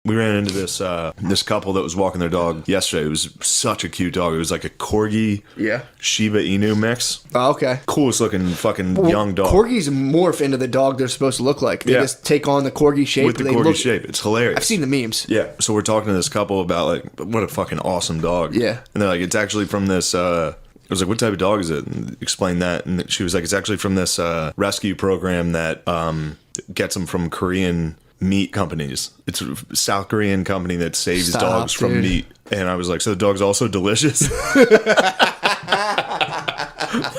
We ran into this couple that was walking their dog yesterday. It was such a cute dog. It was like a Corgi Shiba Inu mix. Oh, okay. Coolest looking fucking young dog. Corgis morph into the dog they're supposed to look like. They just take on the Corgi shape. With the Corgi shape. It's hilarious. I've seen the memes. Yeah. So we're talking to this couple about like, what a fucking awesome dog. Yeah. And they're like, it's actually from this... I was like, what type of dog is it? And explain that. And she was like, it's actually from this rescue program that gets them from Korean meat companies. It's a South Korean company that saves dogs from meat. And I was like, so the dog's also delicious?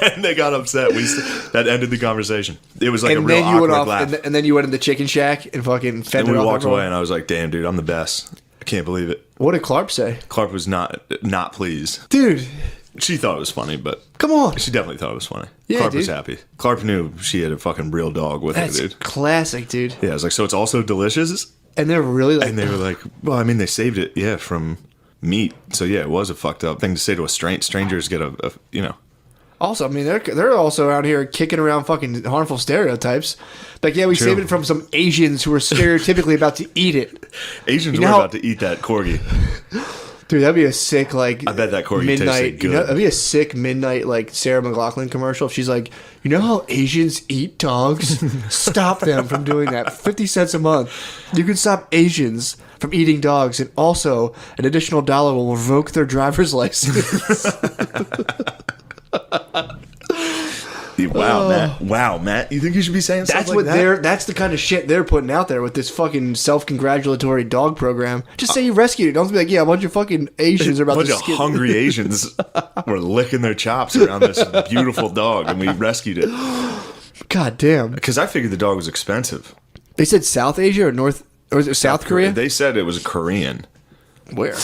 And they got upset. That ended the conversation. It was like a real awkward laugh. And then you went in the chicken shack and fucking fed it off. And we walked away and I was like, damn, dude, I'm the best. I can't believe it. What did Clarp say? Clarp was not pleased. Dude. She thought it was funny, but... Come on. She definitely thought it was funny. Yeah, Clarp dude. was happy. Clarp knew she had a fucking real dog with her, dude. That's classic, dude. Yeah, I was like, so it's also delicious? And they're really like... And they were like, well, I mean, they saved it, from meat. So, yeah, it was a fucked up thing to say to a strangers get a. Also, I mean, they're also out here kicking around fucking harmful stereotypes. Like, yeah, we saved it from some Asians who were stereotypically about to eat it. Asians were about to eat that Corgi. Dude, that'd be a sick, like... I bet that Corgi midnight, tasted good. That'd be a sick midnight, like, Sarah McLachlan commercial. If she's like, you know how Asians eat dogs? Stop them from doing that. 50 cents a month. You can stop Asians from eating dogs, and also an additional $1 will revoke their driver's license. Wow, Matt. You think you should be saying stuff like that? That's the kind of shit they're putting out there with this fucking self-congratulatory dog program. Just say you rescued it. Don't be like, yeah, a bunch of fucking Asians are about to skip. A bunch of hungry Asians were licking their chops around this beautiful dog, and we rescued it. God damn. Because I figured the dog was expensive. They said South Asia or North... Or was it South Korea? They said it was Korean. Where?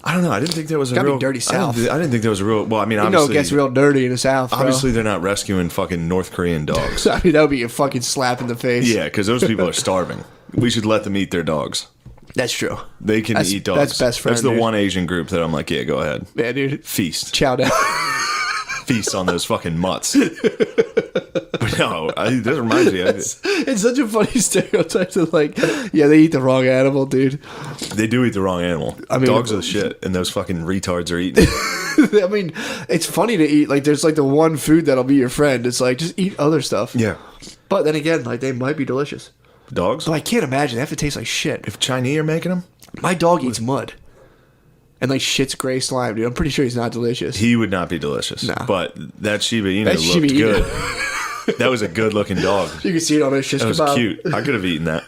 I don't know. I didn't think there was a real... dirty South. I didn't think there was a real... Well, I mean, obviously... it gets real dirty in the South, bro. Obviously, they're not rescuing fucking North Korean dogs. I mean, that would be a fucking slap in the face. Yeah, because those people are starving. We should let them eat their dogs. That's true. They can eat dogs. That's best friend, That's the dude. One Asian group that I'm like, yeah, go ahead. Yeah, dude. Feast. Chow down. Feast on those fucking mutts. But no, this reminds me. It's such a funny stereotype to like, yeah, they eat the wrong animal, dude. They do eat the wrong animal. I mean, dogs are the shit, and those fucking retards are eating. I mean, it's funny to eat. Like, there's like the one food that'll be your friend. It's like, just eat other stuff. Yeah. But then again, like, they might be delicious. Dogs? But I can't imagine. They have to taste like shit. If Chinese are making them? My dog eats mud. And like shit's gray slime, dude. I'm pretty sure he's not delicious. He would not be delicious. Nah. But that Shiba Inu looked good. That was a good looking dog. You can see it on his shish kebab. That was cute. I could have eaten that.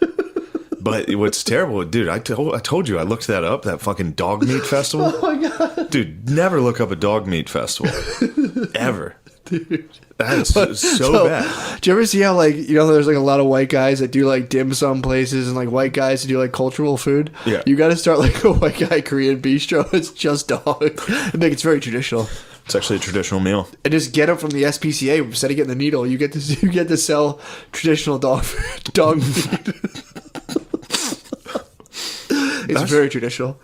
But what's terrible, dude, I told you, I looked that up, that fucking dog meat festival. Oh my God. Dude, never look up a dog meat festival. Ever. Dude. That's so bad. Do you ever see how, like, you know, there's like a lot of white guys that do like dim sum places and like white guys that do like cultural food? Yeah. You got to start like a white guy Korean bistro. It's just dog. I think it's very traditional. It's actually a traditional meal. And just get them from the SPCA. Instead of getting the needle, you get to sell traditional dog meat. It's very traditional.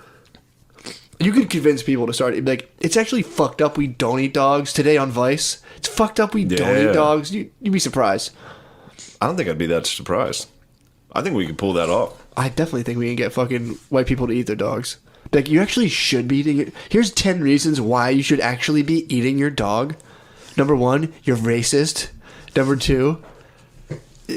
You could convince people to start. Like, it's actually fucked up we don't eat dogs. Today on Vice, it's fucked up we don't eat dogs. You'd be surprised. I don't think I'd be that surprised. I think we could pull that off. I definitely think we can get fucking white people to eat their dogs. Like, you actually should be eating it. Here's 10 reasons why you should actually be eating your dog. Number 1, you're racist. Number 2,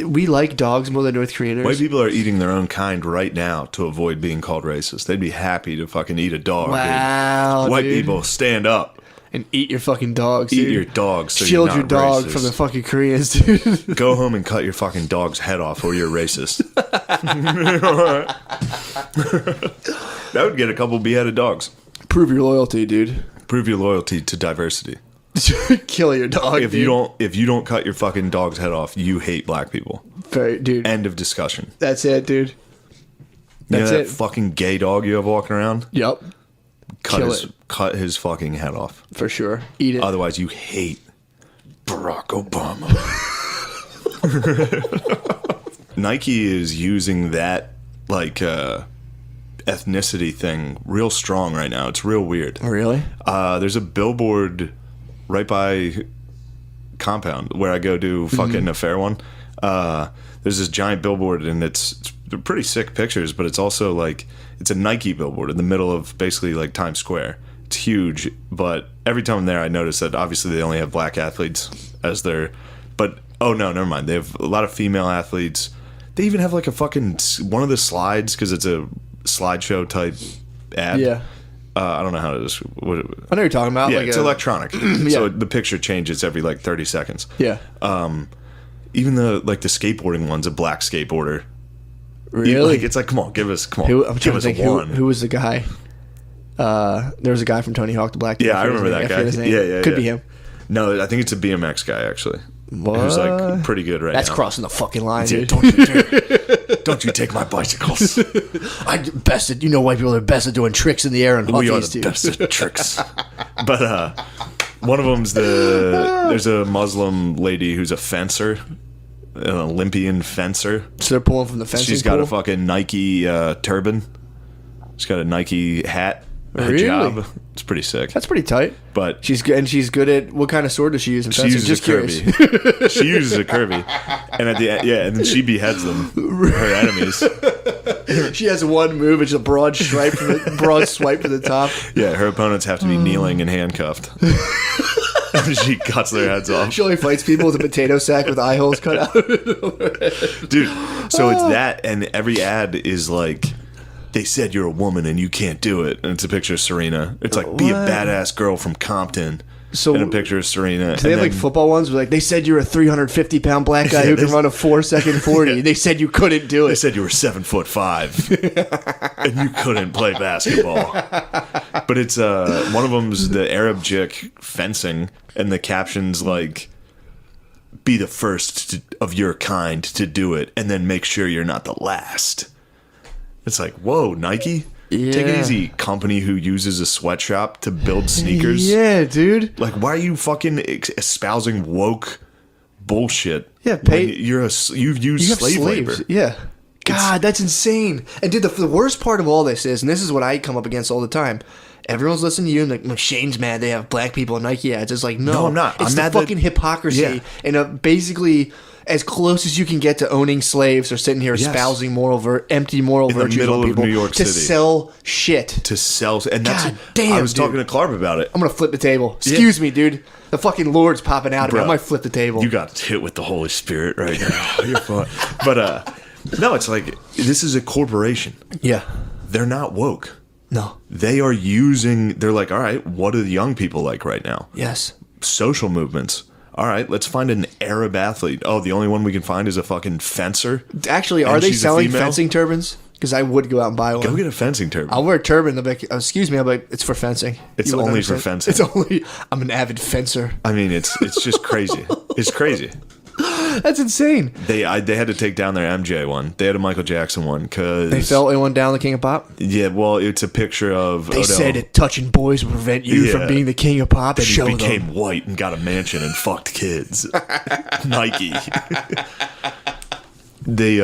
we like dogs more than North Koreans. White people are eating their own kind right now to avoid being called racist. They'd be happy to fucking eat a dog. Wow, White people, stand up. And eat your fucking dogs, dude. Eat your dogs so Shield you're not your dog racist. from the fucking Koreans, dude. Go home and cut your fucking dog's head off or you're racist. That would get a couple beheaded dogs. Prove your loyalty, dude. Prove your loyalty to diversity. Kill your dog, if you don't cut your fucking dog's head off, you hate black people. Dude. End of discussion. That's it, dude. That's that fucking gay dog you have walking around? Yep. Cut his fucking head off. For sure. Eat it. Otherwise, you hate Barack Obama. Nike is using that, like, ethnicity thing real strong right now. It's real weird. Oh, really? There's a billboard right by compound where I go do fucking a fair one. There's this giant billboard, and it's they're pretty sick pictures, but it's also like it's a Nike billboard in the middle of basically like Times Square. It's huge, but every time I'm there, I notice that obviously they only have black athletes as their. But oh no, never mind. They have a lot of female athletes. They even have like a fucking one of the slides because it's a slideshow type ad. Yeah. I don't know how to just. I know what you're talking about. Yeah, like it's electronic, Yeah. so the picture changes every like 30 seconds. Yeah. Even the skateboarding one's a black skateboarder. Really? Like, it's like, come on, give us I'm trying give to us think a one. who was the guy. There was a guy from Tony Hawk, the black dude. Yeah, I remember that guy. Yeah, Could be him. No, I think it's a BMX guy actually. What? Who's like pretty good right That's now. crossing the fucking line, Yeah, dude. don't you take my bicycles. I'm best at, white people are best at doing tricks in the air and We are hockeys, the dude. best at tricks. But one of them's there's a Muslim lady who's a fencer, an Olympian fencer. So they're pulling from the fencing She's got pool? a fucking Nike turban. She's got a Nike hat, a Really? hijab. It's pretty sick. That's pretty tight. But She's good, and she's good at what kind of sword does she use in she fencing? uses Just a curious. Kirby. She uses a Kirby, and at the end, and then she beheads them, her enemies. She has one move. It's a broad stripe, broad swipe to the top. Yeah, her opponents have to be kneeling and handcuffed. And she cuts their heads off. She only fights people with a potato sack with eye holes cut out. Dude, so it's that, and every ad is like, they said you're a woman and you can't do it. And it's a picture of Serena. It's like, be a What? badass girl from Compton. So- and a picture of Serena. Do they have like football ones where like they said you're a 350-pound black guy Yeah, who can they- run a 4-second 40. They said you couldn't do They it. said you were 7'5" and you couldn't play basketball. But it's one of them's the Arab chick fencing, and the caption's like, be the first of your kind to do it, and then make sure you're not the last. It's like, whoa, Nike? Take it Yeah. easy, company who uses a sweatshop to build sneakers. Yeah, dude. Like, why are you fucking espousing woke bullshit? Yeah, when you've used You have slave slaves. labor. Yeah. God, that's insane. And dude, the worst part of all this is, and this is what I come up against all the time. Everyone's listening to you and like, Shane's mad they have black people in Nike ads. It's like, no, I'm not. It's I'm the mad that- fucking hypocrisy Yeah. and basically as close as you can get to owning slaves or sitting here Yes. espousing empty moral In the virtues middle on of people New York to City. sell shit. To sell, and that's God damn, I was dude. talking to Clark about it. I'm gonna flip the table. Excuse me, dude. The fucking Lord's popping out of me. I Bro, might flip the table. You got hit with the Holy Spirit right now. You're fine. But no, it's like, this is a corporation. Yeah. They're not woke. No. They're like, all right, what do the young people like right now? Yes. Social movements. All right, let's find an Arab athlete. Oh, the only one we can find is a fucking fencer. Actually, are And they she's a selling female? fencing turbans? Because I would go out and buy one. Go get a fencing turban. I'll wear a turban. They'll be like, excuse me. I'll be like, it's for fencing. It's You wouldn't only for understand. fencing. It's only, I'm an avid fencer. I mean, it's just crazy. It's crazy. That's insane. They had to take down their MJ one. They had a Michael Jackson one because They fell anyone down the King of Pop? Yeah, well, it's a picture of They Odell. said that touching boys would prevent you Yeah. from being the King of Pop. That Show he became them. white and got a mansion and fucked kids. Nike. They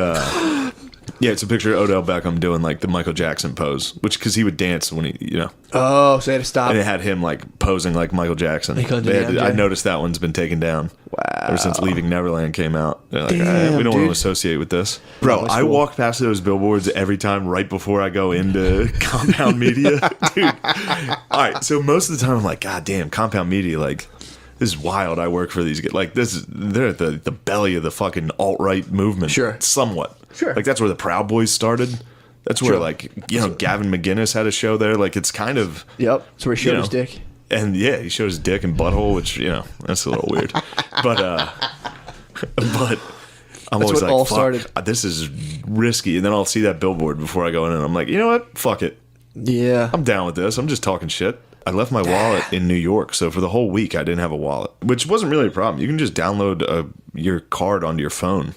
yeah, it's a picture of Odell Beckham doing like the Michael Jackson pose, which because he would dance when he, Oh, so they had to stop. and it had him like posing like Michael Jackson. They couldn't do They had the to- MJ. I noticed that one's been taken down. Wow. Ever since Leaving Neverland came out, they're like, Damn, "All right, we don't want dude. to associate with this, bro. that's I cool. walk past those billboards every time right before I go into Compound Media, dude. All right, so most of the time I'm like, God damn, Compound Media, like. This is wild. I work for these guys. Like they're at the belly of the fucking alt-right movement. Sure. Somewhat. Sure. Like that's where the Proud Boys started. That's where Sure. like, Gavin McGinnis had a show there. Like it's kind of, Yep. That's where he showed you know, his dick. and yeah, he showed his dick and butthole, which, that's a little weird. But I'm always what like, all fuck, started. this is risky. And then I'll see that billboard before I go in and I'm like, you know what? Fuck it. Yeah. I'm down with this. I'm just talking shit. I left my wallet in New York, so for the whole week I didn't have a wallet, which wasn't really a problem. You can just download your card onto your phone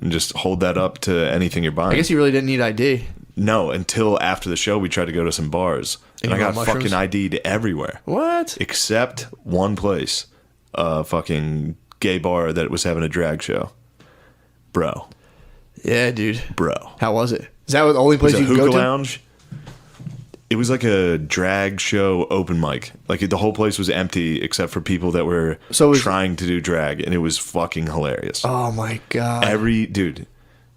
and just hold that up to anything you're buying. I guess you really didn't need ID. No, until after the show we tried to go to some bars, and I you got bought mushrooms? fucking ID'd everywhere. What? Except one place, a fucking gay bar that was having a drag show. Bro. Yeah, dude. Bro. How was it? Is that the only place It was you a can go hookah to? lounge. It was like a drag show open mic. Like the whole place was empty except for people that were trying to do drag, and it was fucking hilarious. Oh my god. Dude,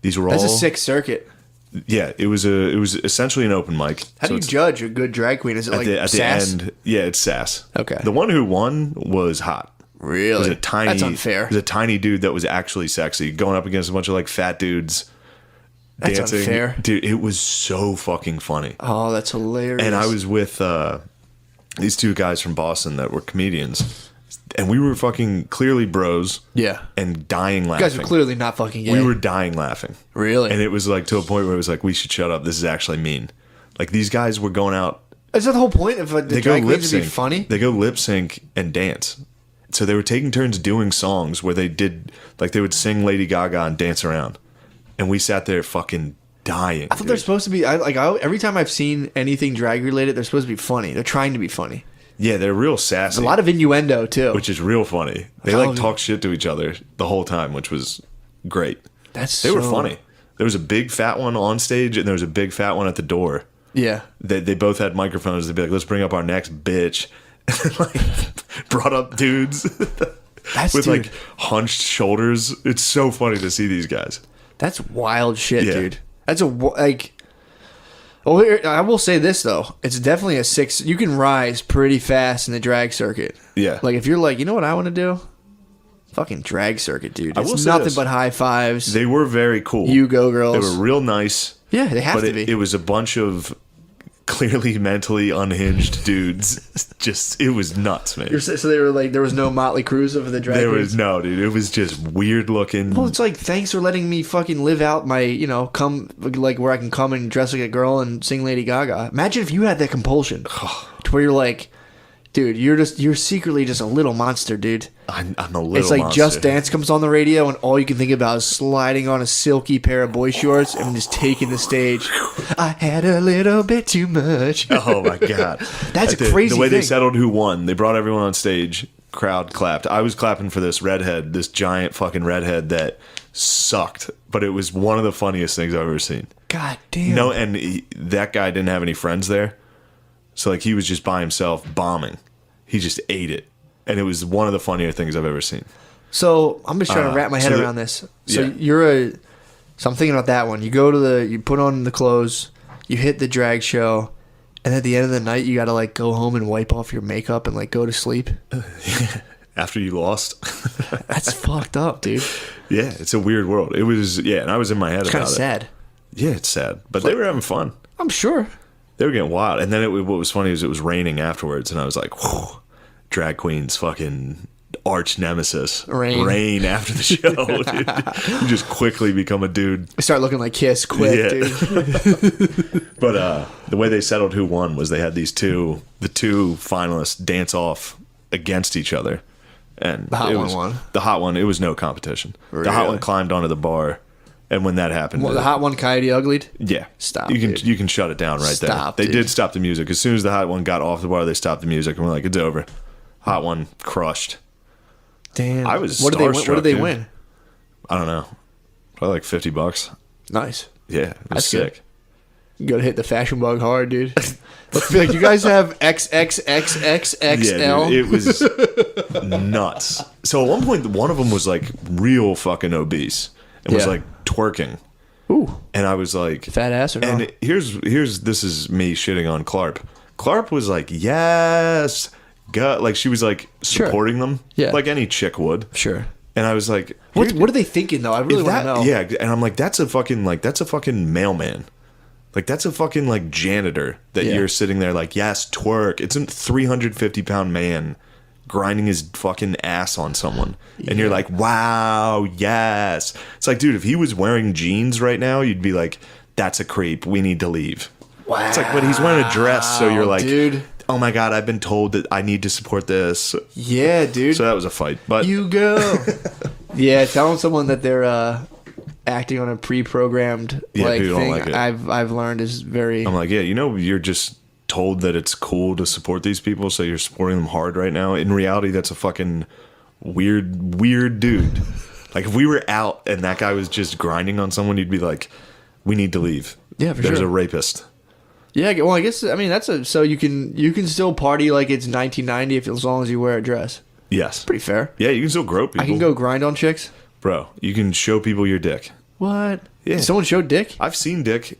these were That's all a sick circuit. Yeah, it was essentially an open mic. How do you judge a good drag queen? Is it like at sass? the end? Yeah, it's sass. Okay. The one who won was hot. Really? It was a tiny. That's unfair. It was a tiny dude that was actually sexy, going up against a bunch of like fat dudes. That's dancing. unfair. Dude, it was so fucking funny. Oh, that's hilarious. And I was with these two guys from Boston that were comedians, and we were fucking clearly bros. Yeah. And dying You laughing. guys were clearly not fucking gay. We were dying laughing. Really? And it was like to a point where it was like, we should shut up. This is actually mean. Like these guys were going out. Is that the whole point of the They go drag lip queens to be sync. funny? They go lip sync and dance. So they were taking turns doing songs where they did, like they would sing Lady Gaga and dance around. And we sat there fucking dying. I thought they're supposed to be. Every time I've seen anything drag related, they're supposed to be funny. They're trying to be funny. Yeah, they're real sassy. A lot of innuendo too, which is real funny. They like talk shit to each other the whole time, which was great. They were funny. There was a big fat one on stage, and there was a big fat one at the door. Yeah, they both had microphones. They'd be like, "Let's bring up our next bitch." Like, brought up dudes with like hunched shoulders. It's so funny to see these guys. That's wild shit, dude. That's like. Oh, I will say this though. It's definitely a 6. You can rise pretty fast in the drag circuit. Yeah. Like if you're like, you know what I want to do? Fucking drag circuit, dude. It's nothing but high fives. They were very cool. You go, girls. They were real nice. Yeah, they have to be. It was a bunch of clearly mentally unhinged dudes. Just, it was nuts, man. So they were like, there was no Motley Cruise over the drag There queens? was no, dude. It was just weird looking. Well, it's like, thanks for letting me fucking live out my, come, like, where I can come and dress like a girl and sing Lady Gaga. Imagine if you had that compulsion to where you're like, dude, you're secretly just a little monster, dude. I'm a little It's like monster. Just Dance comes on the radio and all you can think about is sliding on a silky pair of boy shorts and just taking the stage. I had a little bit too much. Oh my god, That's a crazy The way thing. they settled who won, they brought everyone on stage. Crowd clapped. I was clapping for this redhead, this giant fucking redhead that sucked, but it was one of the funniest things I've ever seen. God damn. No, and that guy didn't have any friends there, so like he was just by himself bombing. He just ate it, and it was one of the funnier things I've ever seen. So I'm just trying to wrap my head around this. So So I'm thinking about that one. You put on the clothes, you hit the drag show, and at the end of the night, you got to like go home and wipe off your makeup and like go to sleep. After you lost. That's fucked up, dude. Yeah, it's a weird world. It was, and I was in my head It's about kind of it. sad. Yeah, it's sad, but they were having fun. I'm sure. They were getting wild, and then what was funny is it was raining afterwards, and I was like, whew, drag queen's fucking arch nemesis. Rain after the show, dude. You just quickly become a dude. We start looking like Kiss quick, dude. But the way they settled who won was they had the two finalists dance off against each other, and The hot one won. The hot one, it was no competition. Really? The hot one climbed onto the bar, and when that happened, Well, the hot one, Coyote Uglied? yeah, Stop, You dude. can shut it down right Stop, there. They dude. did stop the music as soon as the hot one got off the bar. They stopped the music and we're like, it's over. Hot one crushed. Damn. I was What did they win? starstruck, What did they dude. win? I don't know, probably like $50. Nice. Yeah, it was That's good. sick. You gotta hit the fashion bug hard, dude. Let's be like, you guys have XXXXXL? Yeah, dude, it was nuts. So at one point, one of them was like real fucking obese and was Yeah. like twerking. Ooh, And I was like, fat ass or no? and here's this is me shitting on Clarp. Clarp was like, yes, like she was like Sure. supporting them, Yeah. like any chick would. Sure. And I was like, What are they thinking though? I really if want to know. yeah. And I'm like, that's a fucking mailman. Like that's a fucking like janitor that Yeah. you're sitting there like, yes, twerk. It's a 350-pound man grinding his fucking ass on someone, and you're like, wow, yes. It's like, dude, if he was wearing jeans right now, you'd be like, that's a creep. We need to leave. Wow. It's like, but he's wearing a dress, so you're like, dude. oh my god, I've been told that I need to support this. Yeah, dude. So that was a fight, but You go. Yeah, telling someone that they're acting on a pre-programmed Yeah, like people don't thing, like it. I've learned is very. I'm like, yeah, you're just told that it's cool to support these people, so you're supporting them hard right now. In reality, that's a fucking weird dude. Like if we were out and that guy was just grinding on someone, you'd be like, we need to leave. Yeah, for There's sure. a rapist. Yeah, well, I guess that's so you can still party like it's 1990 as long as you wear a dress. Yes. Pretty fair. Yeah, you can still grope people. I can go grind on chicks. Bro, you can show people your dick. What? Yeah. Did someone show dick? I've seen dick.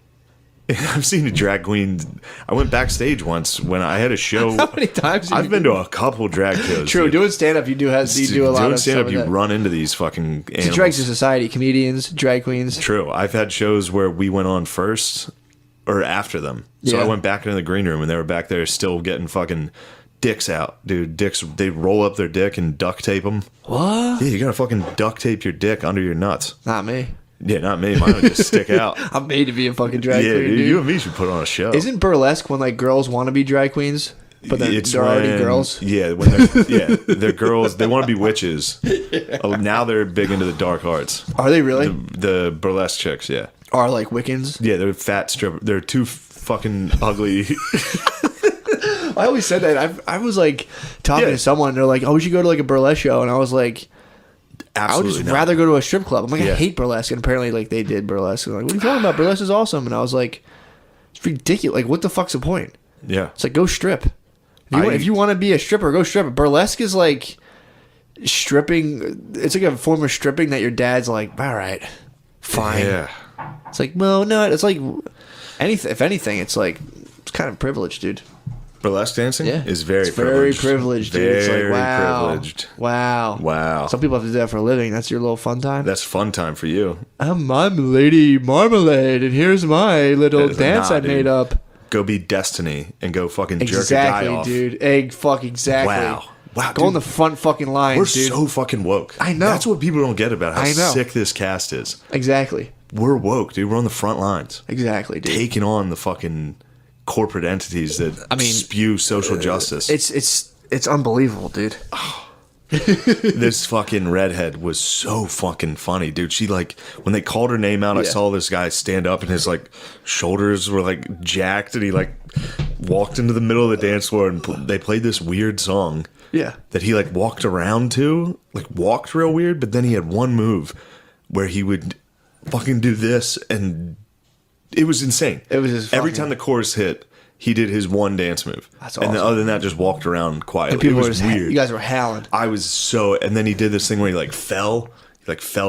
I've seen a drag queen. I went backstage once when I had a show. How many times? I've been to a couple drag shows. True, doing stand up, you do a lot doing of stand up. stuff You like that. run into these fucking animals. Drag's a society, comedians, drag queens. True. I've had shows where we went on first or after them. So Yeah. I went back into the green room and they were back there still getting fucking dicks out, dude. Dicks. They roll up their dick and duct tape them. What? Yeah, you gotta fucking duct tape your dick under your nuts. Not me. Yeah, not me. Mine would just stick out. I'm made to be a fucking drag Yeah, queen, dude, dude. you and me should put on a show. Isn't burlesque when like girls want to be drag queens, but they're already girls? Yeah, they're girls. They want to be witches. Oh, now they're big into the dark arts. Are they really? The burlesque chicks, yeah. Are like Wiccans? Yeah, they're fat stripper. They're too fucking ugly. I always said that. I was like talking Yeah. to someone, and they're like, "Oh, we should go to like a burlesque show," and I was like, "I would just not. rather go to a strip club." I'm like, I Yeah. hate burlesque, and apparently, like they did burlesque. And like, what are you talking about? Burlesque is awesome, and I was like, it's ridiculous. Like, what the fuck's the point? Yeah. It's like go strip. If you want to be a stripper, go strip. Burlesque is like stripping. It's like a form of stripping that your dad's like, all right, fine. Yeah. It's like, well, no, it's like anything. If anything, it's like it's kind of privileged, dude. Burlesque dancing Yeah, is very it's very privileged. privileged, dude. It's like Very wow, privileged. wow, Wow. Some people have to do that for a living. That's your little fun time. That's fun time for you. I'm Lady Marmalade, and here's my little It's like, dance nah, I made dude. up. Go be Destiny and go fucking jerk a Exactly, guy off. dude. Exactly. Wow. Wow, Go dude. on the front fucking lines, We're dude. so fucking woke. I know. That's what people don't get about how I know. sick this cast is. Exactly. We're woke, dude. We're on the front lines. Exactly, dude. Taking on the fucking corporate entities that spew social justice. It's unbelievable, dude. This fucking redhead was so fucking funny, dude. She like when they called her name out, I Yeah. saw this guy stand up and his like shoulders were like jacked, and he like walked into the middle of the dance floor and they played this weird song. Yeah. That he like walked around to, like walked real weird, but then he had one move where he would fucking do this, and it was insane. It was just every fucking- time the chorus hit, he did his one dance move. That's And then awesome. other than that, just walked around quietly. And people It were was just weird. You guys were howling. I was so, and then he did this thing where he like fell,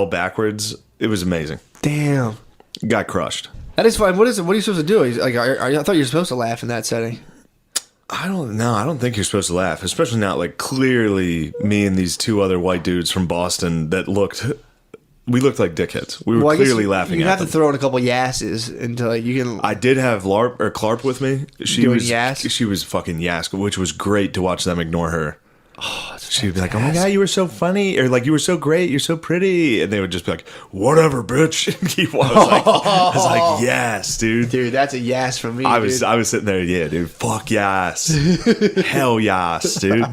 backwards. It was amazing. Damn. Got crushed. That is fine. What is it? What are you supposed to do? Like, I thought you were supposed to laugh in that setting. I don't know. I don't think you're supposed to laugh, especially not like clearly me and these two other white dudes from Boston that we looked like dickheads. We were I guess clearly laughing You at have them. to throw in a couple yasses until like, you can. I did have Clarp with me. She Doing was yas? She was fucking yas, which was great to watch them ignore her. Oh, She'd be like, "Oh my god, you were so funny," or like, "You were so great, you're so pretty," and they would just be like, "Whatever, bitch." And keep walking. I was like, "Yes, dude." Dude, that's a yes from me. I was dude. sitting there, yeah, dude. Fuck yes, hell yes, dude.